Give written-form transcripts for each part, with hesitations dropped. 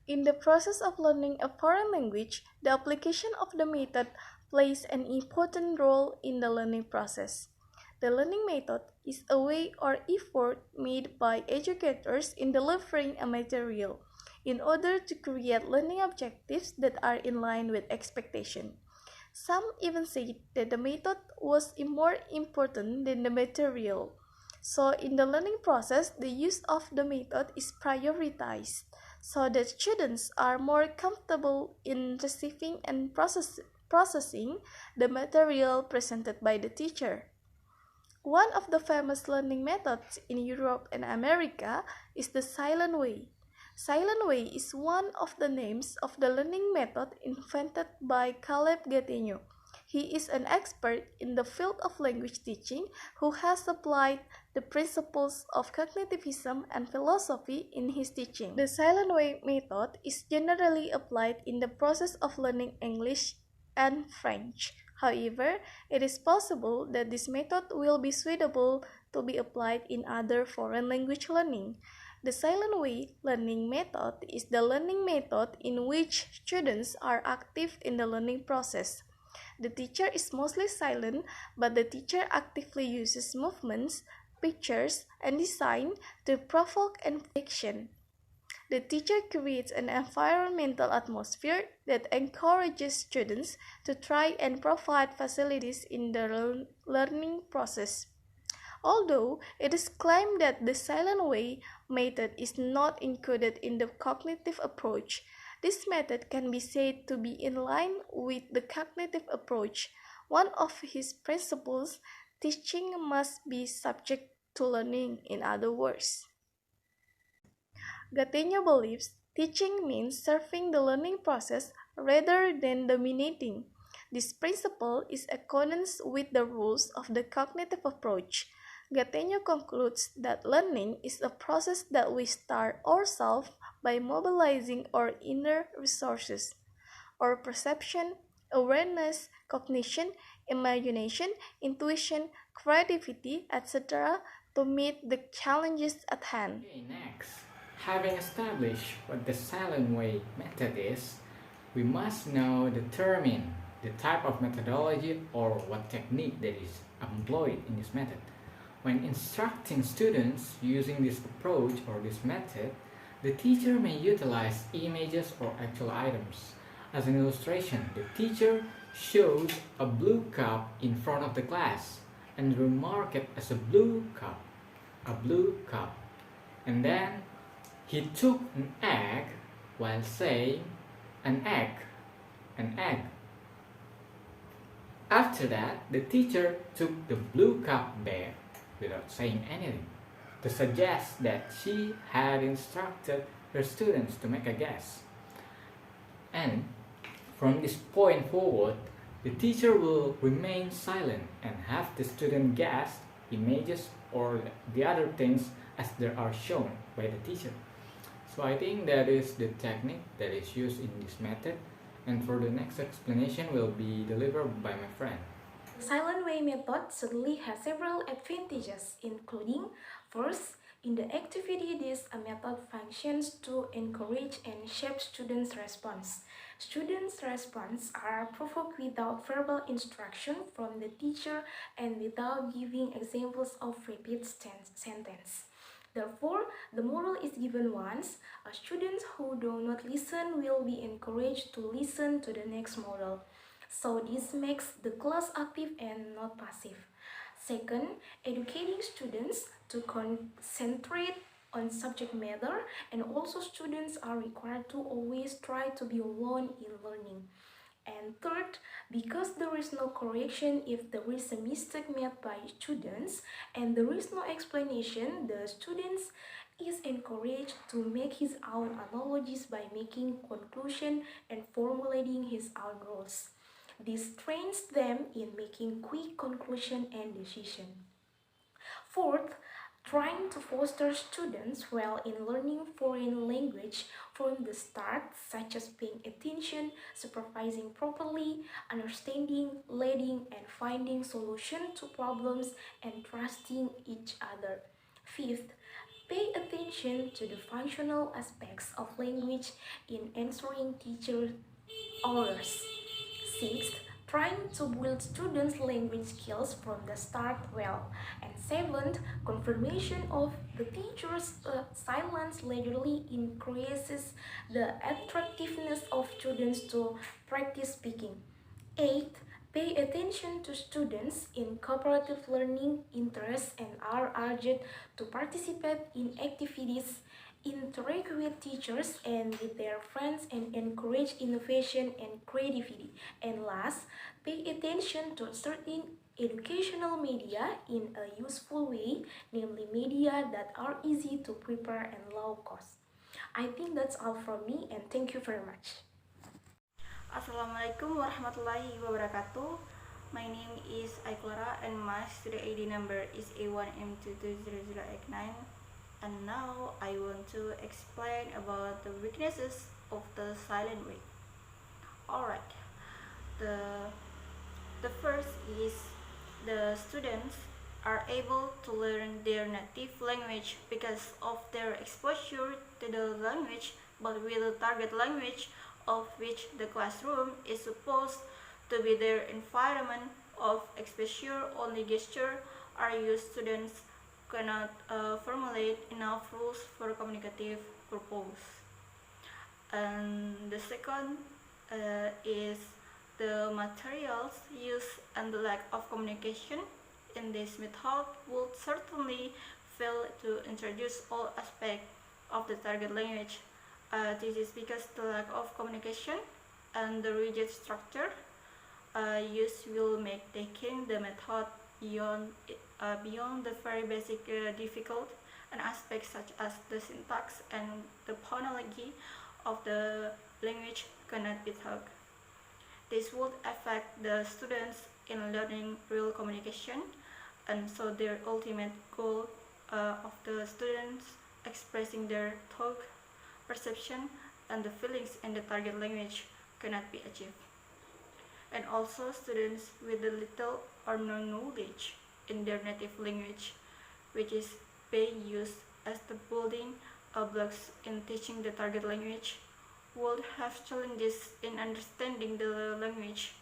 In the process of learning a foreign language, the application of the method plays an important role in the learning process. The learning method is a way or effort made by educators in delivering a material in order to create learning objectives that are in line with expectation. Some even say that the method was more important than the material. So in the learning process, the use of the method is prioritized so that students are more comfortable in receiving and processing the material presented by the teacher. One of the famous learning methods in Europe and America is the silent way. Silent way is one of the names of the learning method invented by Caleb Gattegno. He is an expert in the field of language teaching who has applied the principles of cognitivism and philosophy in his teaching. The silent way method is generally applied in the process of learning English and French. However, it is possible that this method will be suitable to be applied in other foreign language learning. The silent way learning method is the learning method in which students are active in the learning process. The teacher is mostly silent, but the teacher actively uses movements, pictures, and design to provoke action. The teacher creates an environmental atmosphere that encourages students to try and provide facilities in the learning process. Although it is claimed that the silent way method is not included in the cognitive approach, this method can be said to be in line with the cognitive approach. One of his principles, teaching must be subject to learning, in other words. Gattegno believes teaching means serving the learning process rather than dominating. This principle is accordance with the rules of the cognitive approach. Gattegno concludes that learning is a process that we start ourselves by mobilizing our inner resources, our perception, awareness, cognition, imagination, intuition, creativity, etc. to meet the challenges at hand. Okay, next, having established what the silent way method is, we must now determine the type of methodology or what technique that is employed in this method. When instructing students using this approach or this method, the teacher may utilize images or actual items. As an illustration, the teacher shows a blue cup in front of the class and remark it as a blue cup. And then he took an egg while saying an egg. After that, the teacher took the blue cup back without saying anything, to suggest that she had instructed her students to make a guess. And from this point forward, the teacher will remain silent and have the student guess images or the other things as they are shown by the teacher. So I think that is the technique that is used in this method, and for the next explanation will be delivered by my friend. The silent way method certainly has several advantages, including, first, in the activity this method functions to encourage and shape students' response. Students' response are provoked without verbal instruction from the teacher and without giving examples of repeat sentence. Therefore, the moral is given once. Students who do not listen will be encouraged to listen to the next model. So this makes the class active and not passive. Second, educating students to concentrate on subject matter, and also students are required to always try to be alone in learning. And third, because there is no correction if there is a mistake made by students and there is no explanation, the students is encouraged to make his own analogies by making conclusion and formulating his own rules. This trains them in making quick conclusion and decision. Fourth, trying to foster students well in learning foreign language from the start, such as paying attention, supervising properly, understanding, leading, and finding solutions to problems, and trusting each other. Fifth, Pay attention to the functional aspects of language in answering teacher orders. Sixth, trying to build students' language skills from the start well. And seventh, confirmation of the teacher's silence leisurely increases the attractiveness of students to practice speaking. Eighth, pay attention to students in cooperative learning interests and are urged to participate in activities, interact with teachers and with their friends, and encourage innovation and creativity. And last, pay attention to certain educational media in a useful way, namely media that are easy to prepare and low cost. I think that's all from me, and thank you very much. Assalamualaikum warahmatullahi wabarakatuh. My name is OKLARA and my student ID number is A1M220089. And now I want to explain about the weaknesses of the silent way. Alright, the first is the students are able to learn their native language because of their exposure to the language, but with the target language of which the classroom is supposed to be their environment of exposure. Only gesture are used. Students cannot formulate enough rules for communicative purpose. And the second is the materials used and the lack of communication in this method would certainly fail to introduce all aspects of the target language. This is because the lack of communication and the rigid structure used will make taking the method beyond the very basic difficult and aspects such as the syntax and the phonology of the language cannot be taught. This would affect the students in learning real communication, and so their ultimate goal of the students expressing their thought, perception, and the feelings in the target language cannot be achieved. And also students with the little or no knowledge in their native language, which is being used as the building blocks in teaching the target language, would have challenges in understanding the language.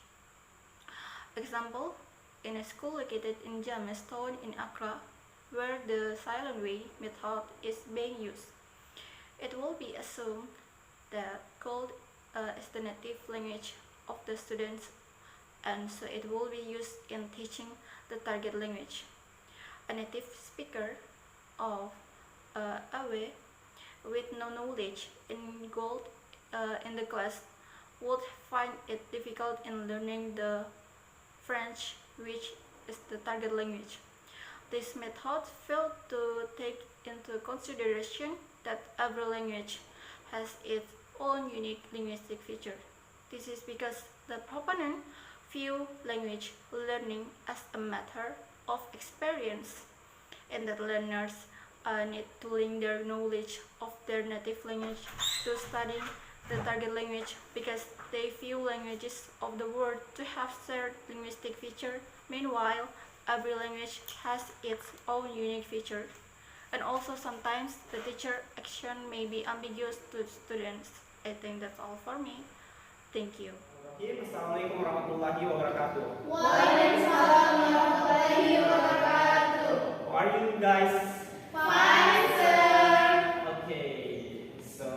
Example, in a school located in James Town in Accra, where the silent way method is being used, it will be assumed that called is the native language of the students, and so it will be used in teaching the target language. A native speaker of away with no knowledge in the class would find it difficult in learning the French, which is the target language. This method failed to take into consideration that every language has its own unique linguistic feature. This is because the proponent view language learning as a matter of experience, and that learners need to link their knowledge of their native language to studying the target language, because they view languages of the world to have shared linguistic feature. Meanwhile, every language has its own unique feature. And also sometimes the teacher action may be ambiguous to students. I think that's all for me. Thank you. Assalamualaikum warahmatullahi wabarakatuh. Waalaikumsalam warahmatullahi wabarakatuh. How are you guys? Fine, sir. Okay, so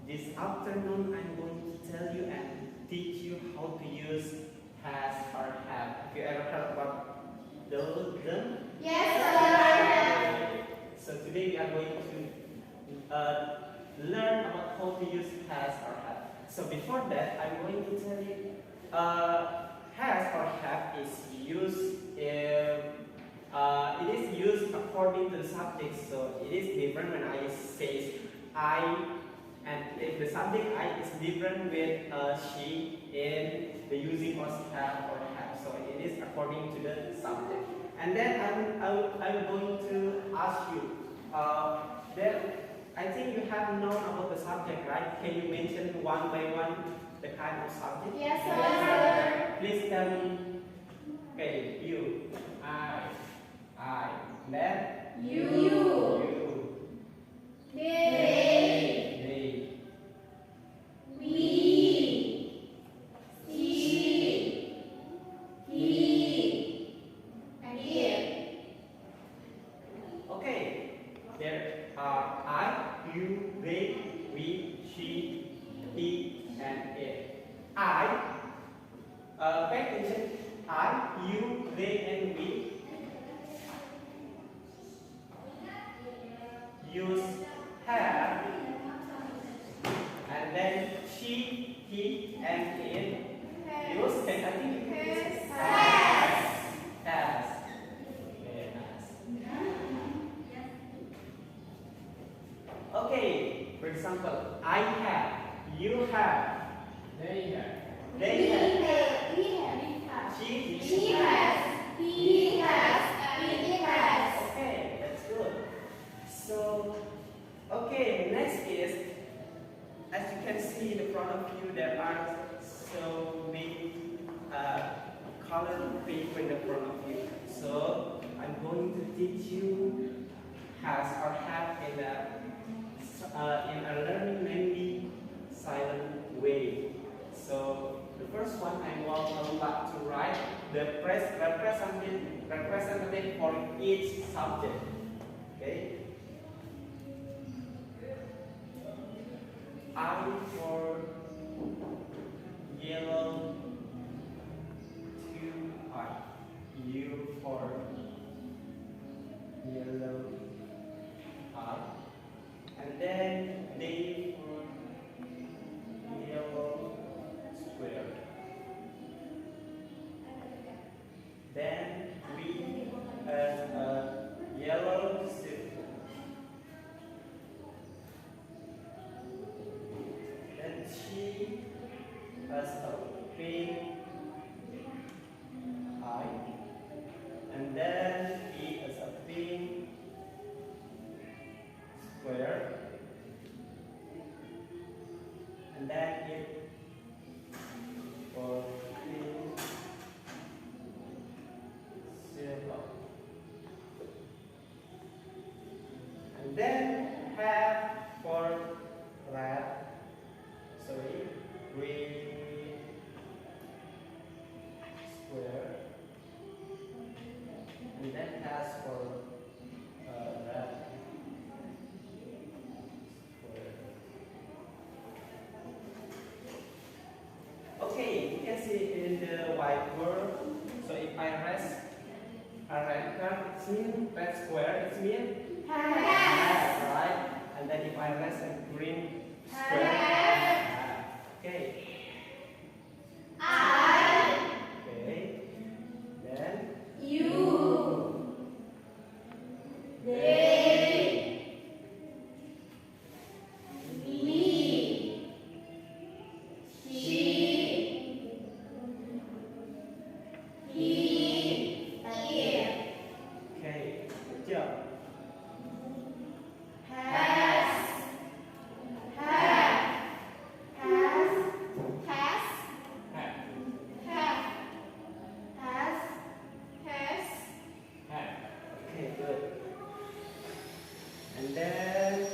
this afternoon I'm going to tell you and teach you how to use has or have. Have you ever heard about them? Yes, sir. So today we are going to learn about how to use has or have. So before that, I'm going to tell you has or have is used it is used according to the subject. So it is different when I say I, and if the subject I is different with she in the using of have or have. So it is according to the subject. And then I'm going to ask you I think you have known about the subject, right? Can you mention one by one the kind of subject? Yes, sir. Please tell me. Okay, you. I. Then You. You. They. They. We. She. He. And it. Okay. There are I, you, they, we, she, he, and it. Pay attention. I, you, they, and we use have, and then she, he, and it use, and I think it is has. Very nice. Okay, for example, I have, you have, They have. they have, He she has. He has. It has. Okay, that's good. So, okay, next is, as you can see in the front of you, there are so many colored paper in the front of you. So, I'm going to teach you has or have in a learning mainly silent way. So, the first one I want to write the representative for each subject. Okay. I for yellow, 2I. U for yellow, I. And then they for yellow square. Then we as a yellow circle. Then she as a pink eye. And then he as a pink square. And then it for pink circle. And then have for red, green square. And then has for red square. Okay, you can see in the whiteboard. So if I rest a red card, it means red square, it means have, right? And then if I rest a green square, have. Okay. I. Okay. Then You. They. We. She. He. It. okay. Good job. Has. Have. Has. Has. Have. Have. Has. Has. Have. Okay, good. And then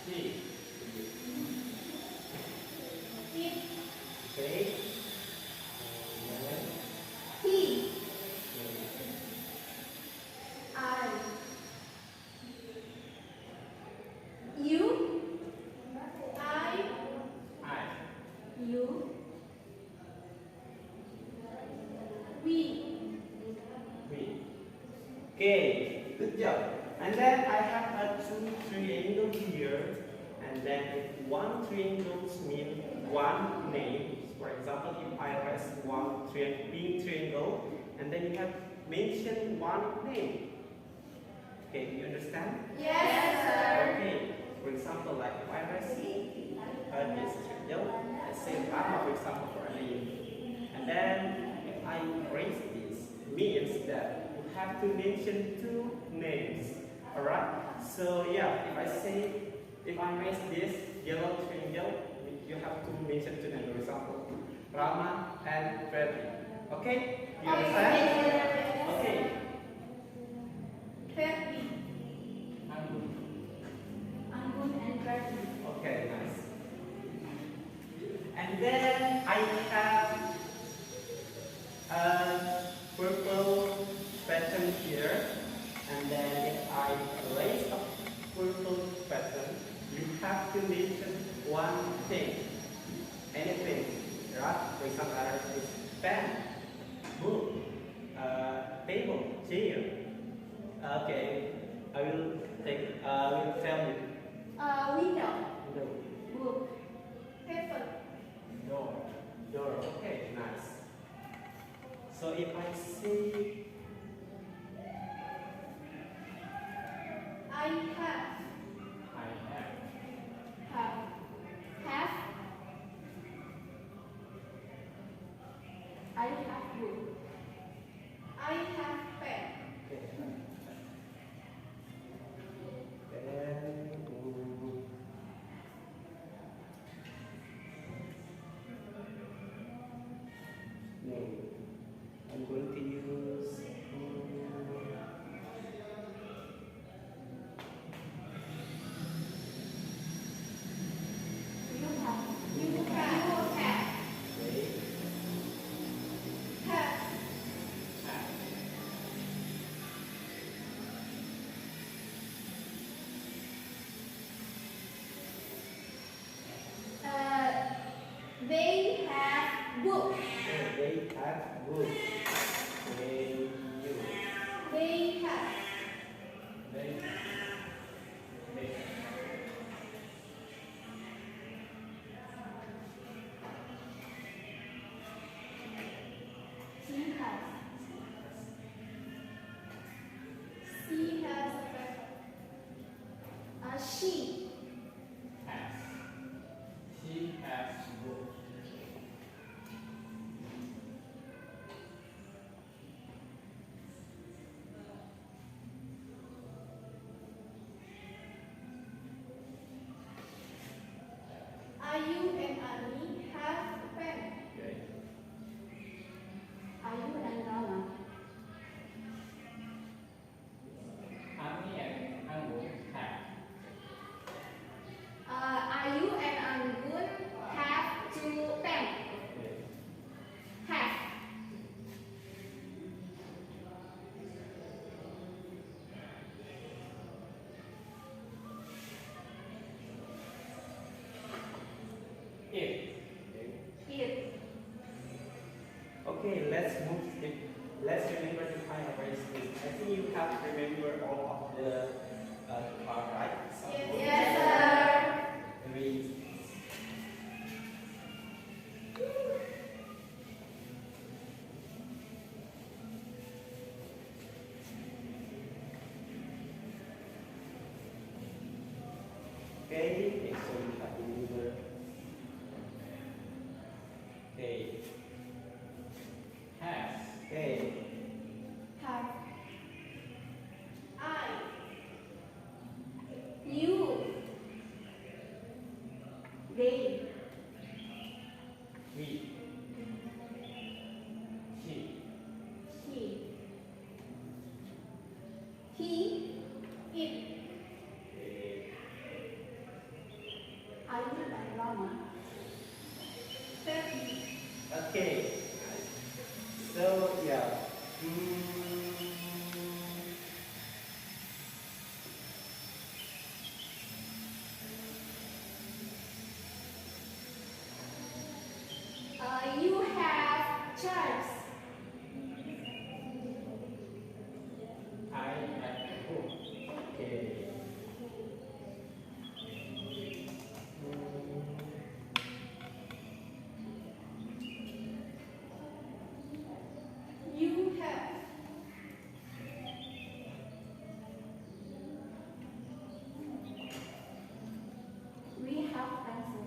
She. It. okay. And then He. I. You. I. I. You. We. okay, good job. And then I have a two triangle here. And then if one triangle means one name. For example, if I rest one pink triangle, and then you have mentioned one name. Okay, do you understand? Yes, sir. Okay, for example, like if I rest this triangle, I say RAMA, for example, for a name. And then if I raise this, means that you have to mention two names. Alright? So yeah, if I raise this yellow triangle, you have to mention two names. For example, RAMA and FERDIAN. Okay? You understand? Okay. Happy. Anggun. have a purple pattern here, and then if I place a purple pattern, you have to mention one thing, anything, right? For example, is pen, book, table, chair. Okay, I will tell you. Window, No. book, paper. Door. Okay, nice. So if I say I have. Have. I have book. I have pen. then no, I'm going to use You have. Have. wait. Have. They have book. They have wood. They They have. She has. She has a paper. She. She has book. Ayu and Ani have a pen. okay. Ayu and Rama. Arni and Anggun have. Ayu and Anggun have two pen. Have. It. It. Okay, let's move it. Let's remember to find our space. I think you have to remember all of the part, right? So, Yes, sir. very easy. Okay, so you have to remember. Okay, Has. okay. Have. I. You. They. We. She. He. He. It. Ayu and Rama. Ferdi. Okay. So yeah. You have chairs. I have book. Okay. You have. We have pencil.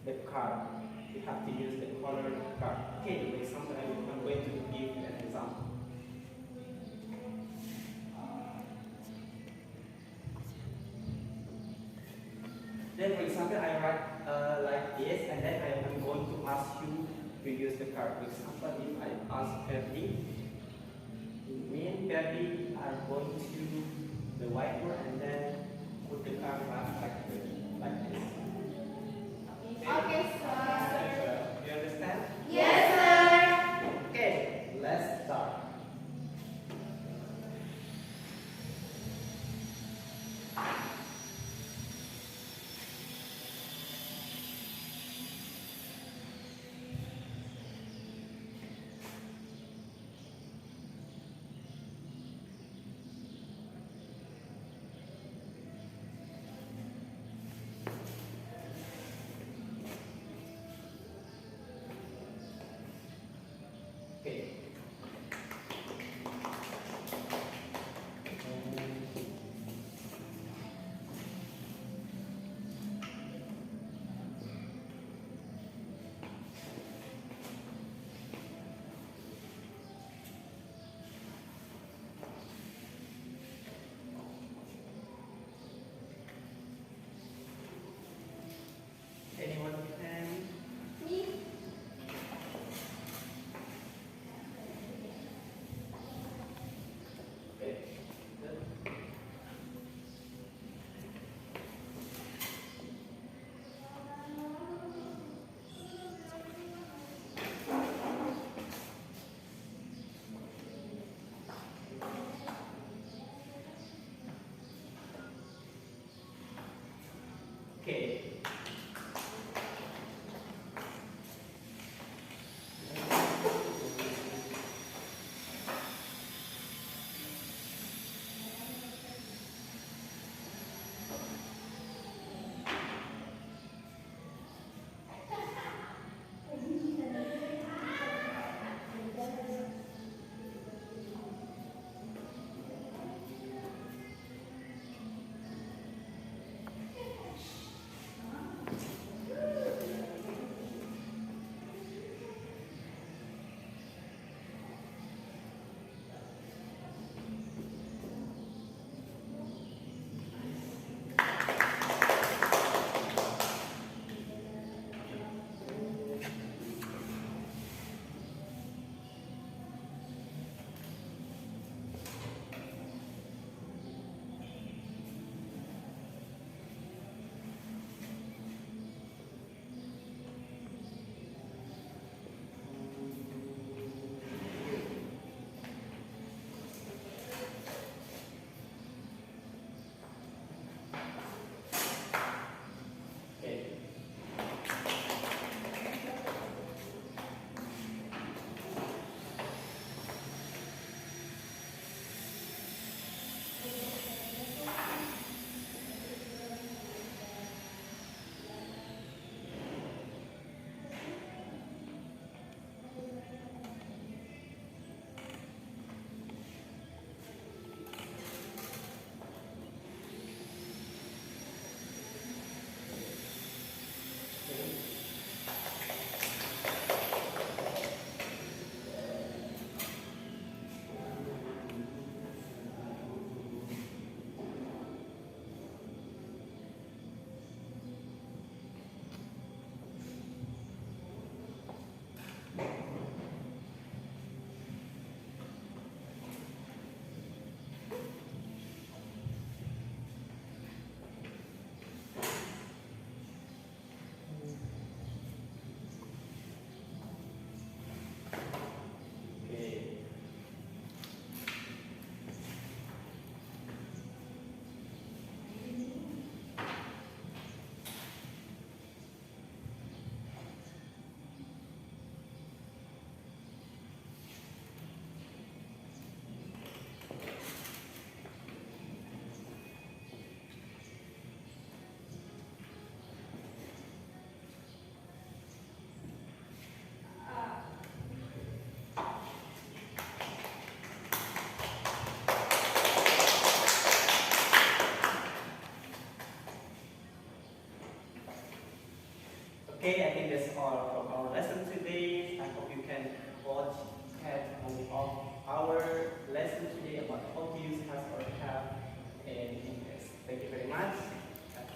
the card. You have to use the colored card. Okay, for example, I'm going to give you an example. Then, for example, I write like this, and then I am going to ask you to use the card. For example, if I ask Ferdi, me and Ferdi are going to the whiteboard and then put the card back like this. Okay, sir. You understand? Yes, sir. Okay, let's start.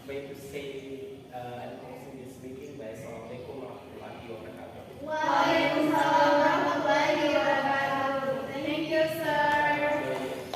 way to say